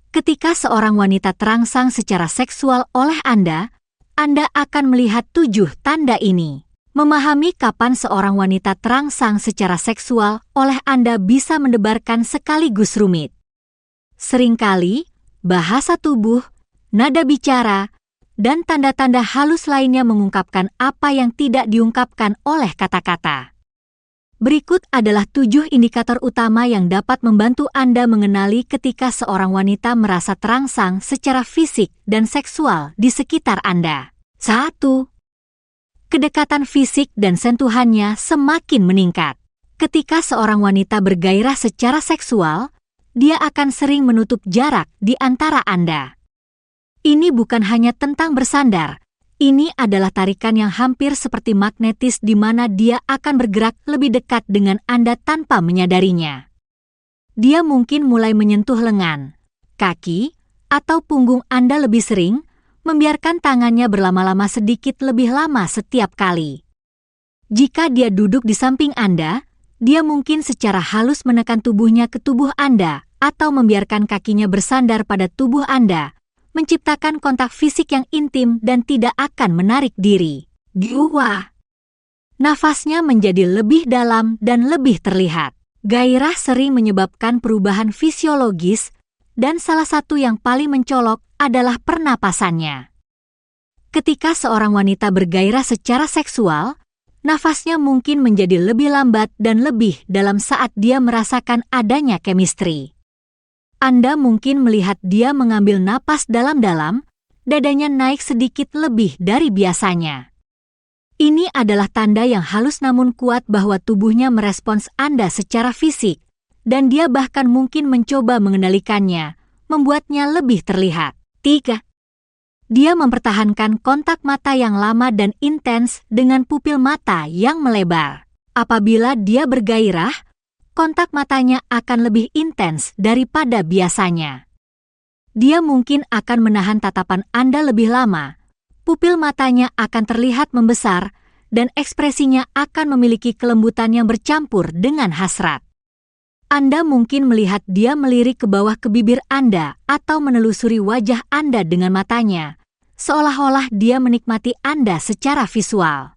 Ketika seorang wanita terangsang secara seksual oleh Anda akan melihat 7 tanda ini. Memahami kapan seorang wanita terangsang secara seksual oleh Anda bisa mendebarkan sekaligus rumit. Seringkali, bahasa tubuh, nada bicara, dan tanda-tanda halus lainnya mengungkapkan apa yang tidak diungkapkan oleh kata-kata. Berikut adalah 7 indikator utama yang dapat membantu Anda mengenali ketika seorang wanita merasa terangsang secara fisik dan seksual di sekitar Anda. 1. Kedekatan fisik dan sentuhannya semakin meningkat. Ketika seorang wanita bergairah secara seksual, dia akan sering menutup jarak di antara Anda. Ini bukan hanya tentang bersandar. Ini adalah tarikan yang hampir seperti magnetis di mana dia akan bergerak lebih dekat dengan Anda tanpa menyadarinya. Dia mungkin mulai menyentuh lengan, kaki, atau punggung Anda lebih sering, membiarkan tangannya berlama-lama sedikit lebih lama setiap kali. Jika dia duduk di samping Anda, dia mungkin secara halus menekan tubuhnya ke tubuh Anda atau membiarkan kakinya bersandar pada tubuh Anda, menciptakan kontak fisik yang intim dan tidak akan menarik diri. 2. Nafasnya menjadi lebih dalam dan lebih terlihat. Gairah sering menyebabkan perubahan fisiologis, dan salah satu yang paling mencolok adalah pernapasannya. Ketika seorang wanita bergairah secara seksual, nafasnya mungkin menjadi lebih lambat dan lebih dalam saat dia merasakan adanya chemistry. Anda mungkin melihat dia mengambil napas dalam-dalam, dadanya naik sedikit lebih dari biasanya. Ini adalah tanda yang halus namun kuat bahwa tubuhnya merespons Anda secara fisik, dan dia bahkan mungkin mencoba mengendalikannya, membuatnya lebih terlihat. 3. Dia mempertahankan kontak mata yang lama dan intens dengan pupil mata yang melebar. Apabila dia bergairah, kontak matanya akan lebih intens daripada biasanya. Dia mungkin akan menahan tatapan Anda lebih lama, pupil matanya akan terlihat membesar, dan ekspresinya akan memiliki kelembutan yang bercampur dengan hasrat. Anda mungkin melihat dia melirik ke bawah ke bibir Anda atau menelusuri wajah Anda dengan matanya, seolah-olah dia menikmati Anda secara visual.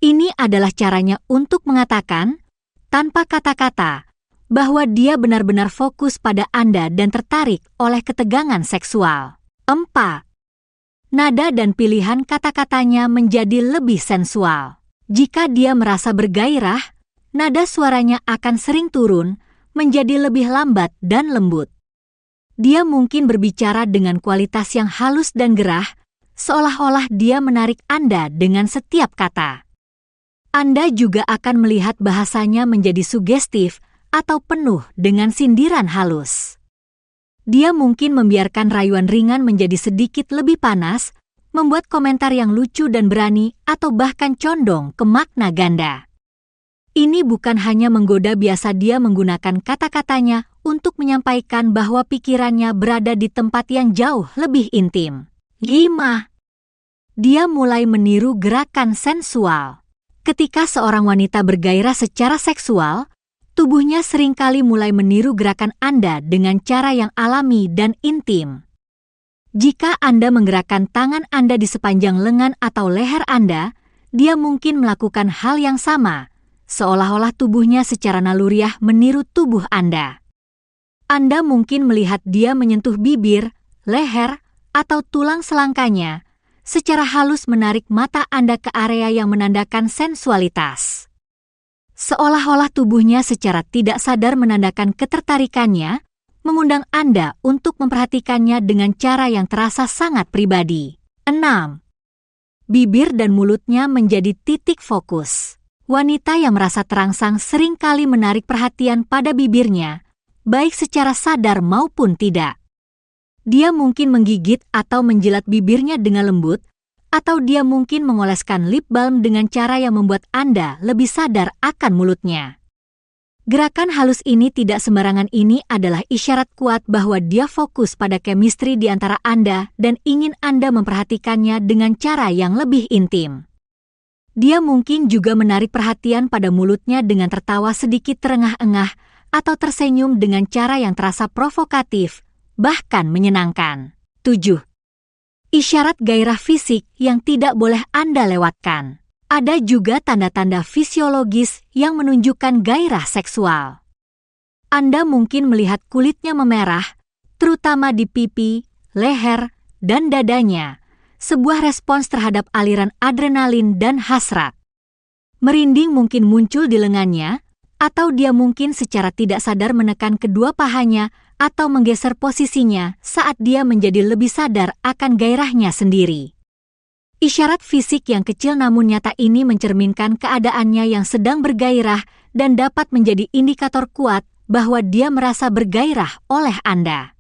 Ini adalah caranya untuk mengatakan, tanpa kata-kata, bahwa dia benar-benar fokus pada Anda dan tertarik oleh ketegangan seksual. 4. Nada dan pilihan kata-katanya menjadi lebih sensual. Jika dia merasa bergairah, nada suaranya akan sering turun, menjadi lebih lambat dan lembut. Dia mungkin berbicara dengan kualitas yang halus dan gerah, seolah-olah dia menarik Anda dengan setiap kata. Anda juga akan melihat bahasanya menjadi sugestif atau penuh dengan sindiran halus. Dia mungkin membiarkan rayuan ringan menjadi sedikit lebih panas, membuat komentar yang lucu dan berani atau bahkan condong ke makna ganda. Ini bukan hanya menggoda, biasa dia menggunakan kata-katanya untuk menyampaikan bahwa pikirannya berada di tempat yang jauh lebih intim. 5. Dia mulai meniru gerakan sensual. Ketika seorang wanita bergairah secara seksual, tubuhnya seringkali mulai meniru gerakan Anda dengan cara yang alami dan intim. Jika Anda menggerakkan tangan Anda di sepanjang lengan atau leher Anda, dia mungkin melakukan hal yang sama, seolah-olah tubuhnya secara naluriah meniru tubuh Anda. Anda mungkin melihat dia menyentuh bibir, leher, atau tulang selangkanya, secara halus menarik mata Anda ke area yang menandakan sensualitas. Seolah-olah tubuhnya secara tidak sadar menandakan ketertarikannya, mengundang Anda untuk memperhatikannya dengan cara yang terasa sangat pribadi. 6. Bibir dan mulutnya menjadi titik fokus. Wanita yang merasa terangsang seringkali menarik perhatian pada bibirnya, baik secara sadar maupun tidak. Dia mungkin menggigit atau menjilat bibirnya dengan lembut, atau dia mungkin mengoleskan lip balm dengan cara yang membuat Anda lebih sadar akan mulutnya. Gerakan halus ini tidak sembarangan, ini adalah isyarat kuat bahwa dia fokus pada chemistry di antara Anda dan ingin Anda memperhatikannya dengan cara yang lebih intim. Dia mungkin juga menarik perhatian pada mulutnya dengan tertawa sedikit terengah-engah atau tersenyum dengan cara yang terasa provokatif, bahkan menyenangkan. 7. Isyarat gairah fisik yang tidak boleh Anda lewatkan. Ada juga tanda-tanda fisiologis yang menunjukkan gairah seksual. Anda mungkin melihat kulitnya memerah, terutama di pipi, leher, dan dadanya, sebuah respons terhadap aliran adrenalin dan hasrat. Merinding mungkin muncul di lengannya, atau dia mungkin secara tidak sadar menekan kedua pahanya atau menggeser posisinya saat dia menjadi lebih sadar akan gairahnya sendiri. Isyarat fisik yang kecil namun nyata ini mencerminkan keadaannya yang sedang bergairah dan dapat menjadi indikator kuat bahwa dia merasa bergairah oleh Anda.